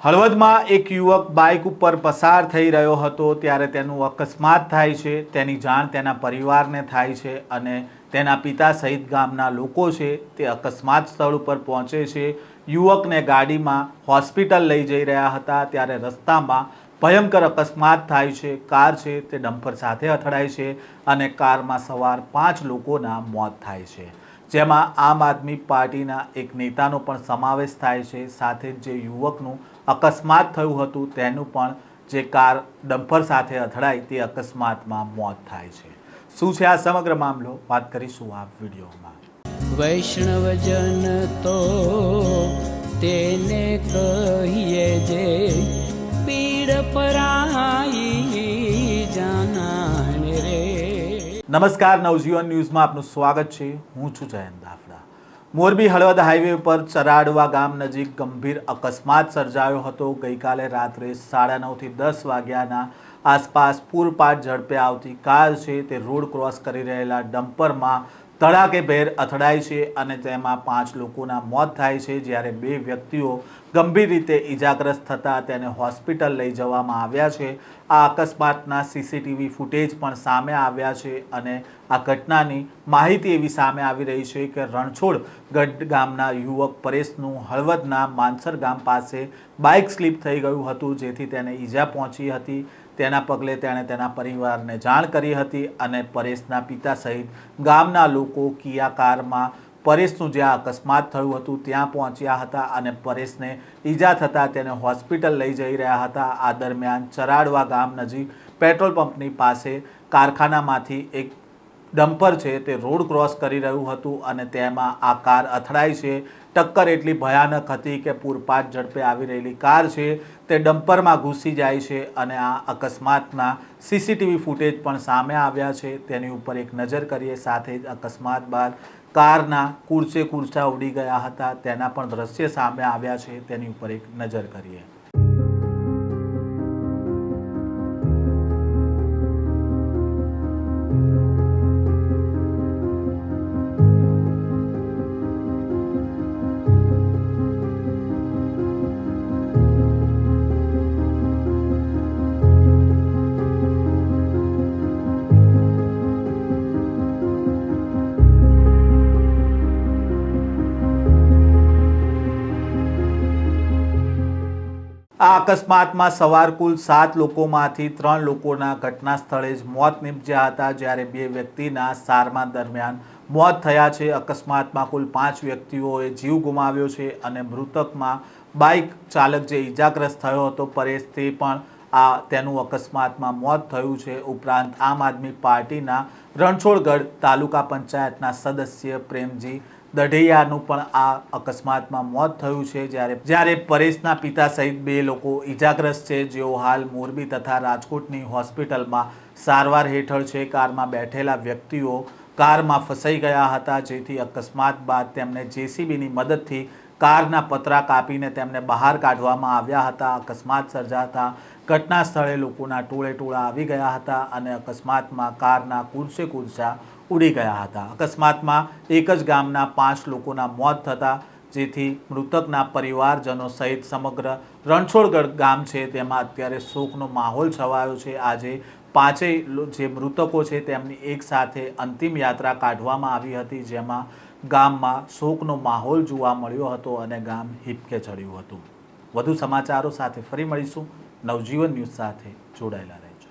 હળવદમાં એક યુવક બાઇક ઉપર પસાર થઈ રહ્યો હતો ત્યારે તેનું અકસ્માત થાય છે। તેની જાણ તેના પરિવારને થાય છે અને તેના પિતા સહિત ગામના લોકો છે તે અકસ્માત સ્થળ ઉપર પહોંચે છે। યુવકને ગાડીમાં હોસ્પિટલ લઈ જઈ રહ્યા હતા ત્યારે રસ્તામાં ભયંકર અકસ્માત થાય છે। કાર છે તે ડમ્પર સાથે અથડાય છે અને કારમાં સવાર 5 લોકોના મોત થાય છે, જેમાં આમ આદમી પાર્ટીના એક નેતાનો પણ સમાવેશ થાય છે। સાથે જ જે યુવકનું અકસ્માત થયું હતું તેનું પણ જે કાર ડમ્પર સાથે અથડાઈ તે અકસ્માતમાં મોત થાય છે। શું છે આ સમગ્ર મામલો, વાત કરીશું આ વિડીયોમાં। વૈષ્ણવજન તો તેને કહીએ જે પીડ પરાઈ જાનાને રે। નમસ્કાર, નવજીવન ન્યૂઝમાં આપનું સ્વાગત છે। હું છું જયંત દાફડા। મોરબી હળવદ હાઈવે પર ચરાડવા ગામ નજીક ગંભીર અકસ્માત સર્જાયો હતો। ગઈકાલે રાત્રે 9:30 થી 10 વાગ્યાના આસપાસ પૂરપાટ ઝડપે આવતી કાર છે તે રોડ ક્રોસ કરી રહેલા ડમ્પરમાં ધડાકેભેર અથડાય છે અને તેમાં 5 લોકોના મોત થાય છે, જ્યારે 2 વ્યક્તિઓ ગંભીર રીતે ઈજાગ્રસ્ત થતાં તેને હોસ્પિટલ લઈ જવામાં આવ્યા છે। આ અકસ્માતના સીસીટીવી ફૂટેજ પણ સામે આવ્યા છે અને આ ઘટનાની માહિતી એવી સામે આવી રહી છે કે રણછોડ ગઢ ગામના યુવક પરેશનું હળવદના માનસર ગામ પાસે બાઇક સ્લીપ થઈ ગયું હતું, જેથી તેને ઈજા પહોંચી હતી। તેના પગલે તેણે તેના પરિવારને જાણ કરી હતી અને પરેશના પિતા સહિત ગામના લોકો કિયા કારમાં પરેશનું જ્યાં અકસ્માત થયું હતું ત્યાં પહોંચ્યા હતા અને પરેશને ઈજા થતાં તેને હોસ્પિટલ લઈ જઈ રહ્યા હતા। આ દરમિયાન ચરાડવા ગામ નજીક પેટ્રોલ પંપની પાસે કારખાનામાંથી એક ડમ્પર છે તે રોડ ક્રોસ કરી રહ્યું હતું અને તેમાં આ કાર અથડાય છે। ટક્કર એટલી ભયાનક હતી કે પૂરપાટ ઝડપે આવી રહેલી કાર છે તે ડમ્પરમાં ઘૂસી જાય છે અને આ અકસ્માતના સીસીટીવી ફૂટેજ પણ સામે આવ્યા છે, તેની ઉપર એક નજર કરીએ। સાથે જ અકસ્માત બાદ કારના કુરચે કુરચા ઉડી ગયા હતા તેના પણ દ્રશ્ય સામે આવ્યા છે, તેની ઉપર એક નજર કરીએ। આ અકસ્માતમાં સવાર કુલ 7 લોકોમાંથી 3 લોકોના ઘટના સ્થળે જ મોત નીપજ્યા હતા, જ્યારે 2 વ્યક્તિના સારવાર દરમિયાન મોત થયા છે। અકસ્માતમાં કુલ 5 વ્યક્તિઓએ જીવ ગુમાવ્યો છે અને મૃતકમાં બાઇક ચાલક જે ઈજાગ્રસ્ત થયો હતો પરેશ, તે પણ તેનું અકસ્માતમાં મોત થયું છે। ઉપરાંત આમ આદમી પાર્ટીના રણછોડગઢ તાલુકા પંચાયતના સદસ્ય પ્રેમજી દઢૈયાનું પણ આ અકસ્માતમાં મોત થયું છે, જ્યારે પરેશના પિતા સહિત 2 લોકો ઈજાગ્રસ્ત છે, જેઓ હાલ મોરબી તથા રાજકોટની હોસ્પિટલમાં સારવાર હેઠળ છે। કારમાં બેઠેલા વ્યક્તિઓ કારમાં ફસાઈ ગયા હતા, જેથી અકસ્માત બાદ તેમને જેસીબીની મદદથી કારના પતરા કાપીને તેમને બહાર કાઢવામાં આવ્યા હતા। અકસ્માત સર્જાતા ઘટના સ્થળે લોકોના ટોળેટોળા આવી ગયા હતા અને અકસ્માતમાં કારના કુરચે કુરચા ઉડી ગયા હતા। અકસ્માતમાં એક જ ગામના 5 લોકોના મોત થતાં જેથી મૃતકના પરિવારજનો સહિત સમગ્ર રણછોડગઢ ગામ છે તેમાં અત્યારે શોકનો માહોલ છવાયો છે। આજે 5 જે મૃતકો છે તેમની એક સાથે અંતિમ યાત્રા કાઢવામાં આવી હતી, જેમાં ગામમાં શોકનો માહોલ જોવા મળ્યો હતો અને ગામ હિપકે ચડ્યું હતું। વધુ સમાચારો સાથે ફરી મળીશું। નવજીવન ન્યૂઝ સાથે જોડાયેલા રહેજો।